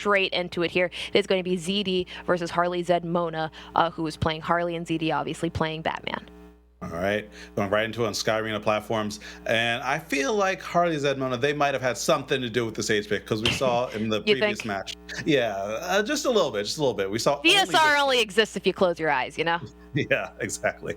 straight into it here. It is going to be ZD versus Harley Zedmona, who is playing Harley, and ZD obviously playing Batman. All right, going right into it on Sky Arena platforms, and I feel like Harley Zedmona, they might have had something to do with the stage pick, because we saw in the previous match. Yeah, just a little bit. We saw DSR only exists if you close your eyes, you know? Yeah, exactly.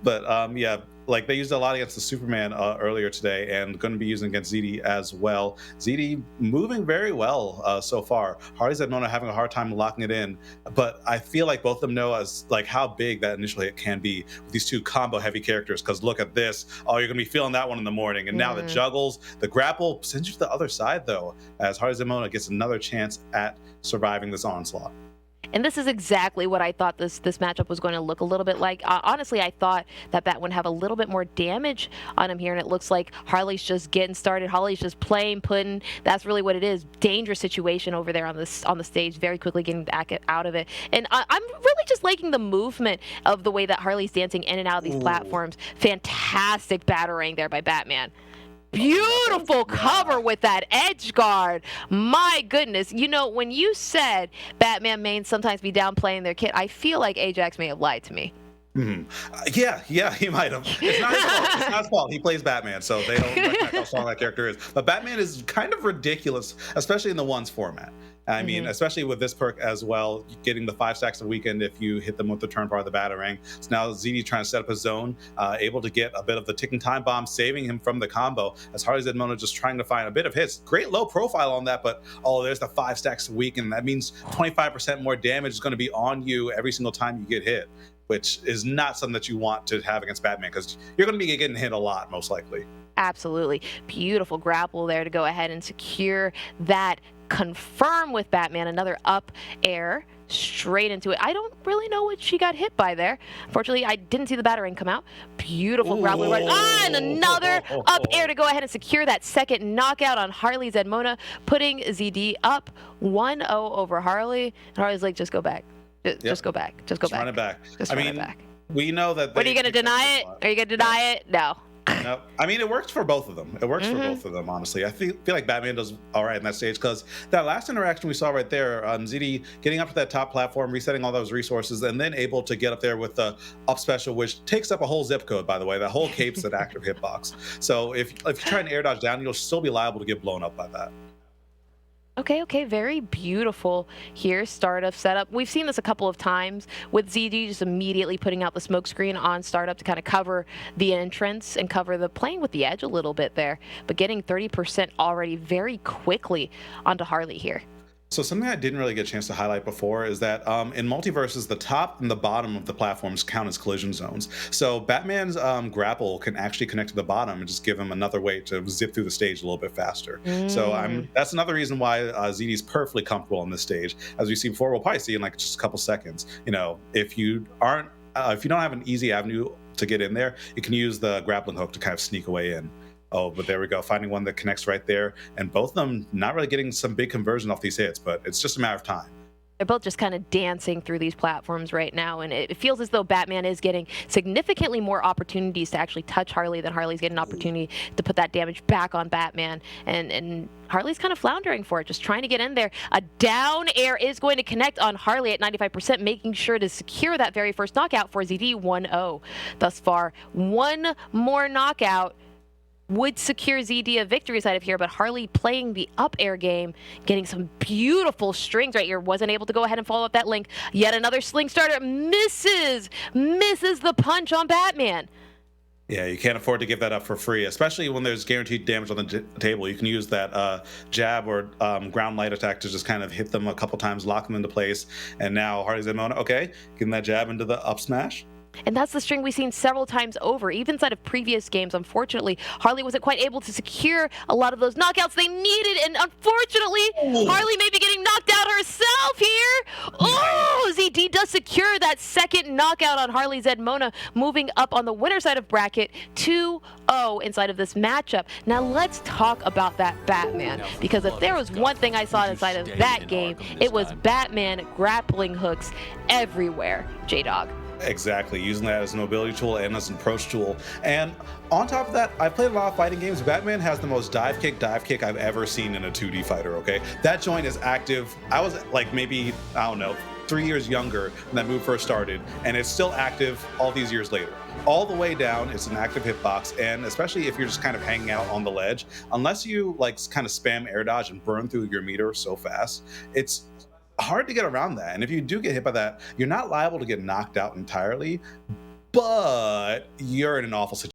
But yeah, like they used a lot against the Superman earlier today, and going to be using against ZD as well. ZD moving very well so far. Harley Zedmona having a hard time locking it in, but I feel like both of them know as like how big that initial hit can be with these two combo heavy characters. Because look at this, oh, you're gonna be feeling that one in the morning, and now the juggles, the grapple sends you to the other side though, as Harley Zedmona gets another chance at surviving this onslaught. And this is exactly what I thought this matchup was going to look a little bit like. Honestly, I thought that Bat would have a little bit more damage on him here, and it looks like Harley's just getting started. Harley's just playing, putting. That's really what it is. Dangerous situation over there on the stage, very quickly getting back out of it. And I'm really just liking the movement of the way that Harley's dancing in and out of these platforms. Fantastic battering there by Batman. Beautiful cover with that edge guard. My goodness. You know, when you said Batman mains sometimes be downplaying their kit, I feel like Ajax may have lied to me. Yeah, he might have. It's not his fault. It's not his fault. He plays Batman, so they don't recognize how strong that character is. But Batman is kind of ridiculous, especially in the ones format. I mean, especially with this perk as well, getting the 5 stacks a weekend if you hit them with the turn part of the Batarang. So now ZD trying to set up his zone, able to get a bit of the ticking time bomb, saving him from the combo, as Harley Zedmona just trying to find a bit of hits. Great low profile on that, but there's the 5 stacks a weekend. That means 25% more damage is going to be on you every single time you get hit, which is not something that you want to have against Batman, because you're going to be getting hit a lot, most likely. Absolutely. Beautiful grapple there to go ahead and secure that. Confirm with Batman, another up air straight into it. I don't really know what she got hit by there. Unfortunately, I didn't see the Batarang come out. Beautiful grappling right. And another up air to go ahead and secure that second knockout on Harley Zedmona, putting ZD up 1-0 over Harley. And Harley's like, just go back. Just go back. Just go back. Run it back. Just run it back. We know that. What, are you going to deny it? Are you going to deny it? No. No, I mean, it works for both of them. It works for both of them, honestly. I feel like Batman does all right in that stage, because that last interaction we saw right there, ZD getting up to that top platform, resetting all those resources, and then able to get up there with the up special, which takes up a whole zip code, by the way. That whole cape's an active hitbox. So if you try and air dodge down, you'll still be liable to get blown up by that. Okay, very beautiful here. Startup setup. We've seen this a couple of times with ZD just immediately putting out the smoke screen on startup to kind of cover the entrance and cover the playing with the edge a little bit there, but getting 30% already very quickly onto Harley here. So something I didn't really get a chance to highlight before is that in Multiversus, the top and the bottom of the platforms count as collision zones. So Batman's grapple can actually connect to the bottom and just give him another way to zip through the stage a little bit faster. So that's another reason why ZD's perfectly comfortable on this stage. As we see before, we'll probably see in like just a couple seconds. You know, if you don't have an easy avenue to get in there, you can use the grappling hook to kind of sneak away in. Oh, but there we go, finding one that connects right there, and both of them not really getting some big conversion off these hits, but it's just a matter of time. They're both just kind of dancing through these platforms right now, and it feels as though Batman is getting significantly more opportunities to actually touch Harley than Harley's getting an opportunity to put that damage back on Batman, and Harley's kind of floundering for it, just trying to get in there. A down air is going to connect on Harley at 95%, making sure to secure that very first knockout for ZD 1-0 thus far. One more knockout would secure ZD a victory side of here, but Harley playing the up air game, getting some beautiful strings right here, wasn't able to go ahead and follow up that link. Yet another sling starter misses the punch on Batman. Yeah, you can't afford to give that up for free, especially when there's guaranteed damage on the table. You can use that jab or ground light attack to just kind of hit them a couple times, lock them into place. And now Harley Zedmona, okay, getting that jab into the up smash. And that's the string we've seen several times over, even inside of previous games. Unfortunately, Harley wasn't quite able to secure a lot of those knockouts they needed, and unfortunately, Harley may be getting knocked out herself here. Oh, ZD does secure that second knockout on Harley Zedmona, moving up on the winner side of bracket 2-0 inside of this matchup. Now let's talk about that Batman, because if there was one thing I saw inside of that game, it was Batman grappling hooks everywhere. J-Dog. Exactly, using that as an mobility tool and as an approach tool. And on top of that, I've played a lot of fighting games. Batman has the most dive kick I've ever seen in a 2D fighter, okay? That joint is active. I was like maybe, I don't know, 3 years younger when that move first started, and it's still active all these years later. All the way down, it's an active hitbox, and especially if you're just kind of hanging out on the ledge, unless you like kind of spam air dodge and burn through your meter so fast, it's hard to get around that. And if you do get hit by that, you're not liable to get knocked out entirely, but you're in an awful situation.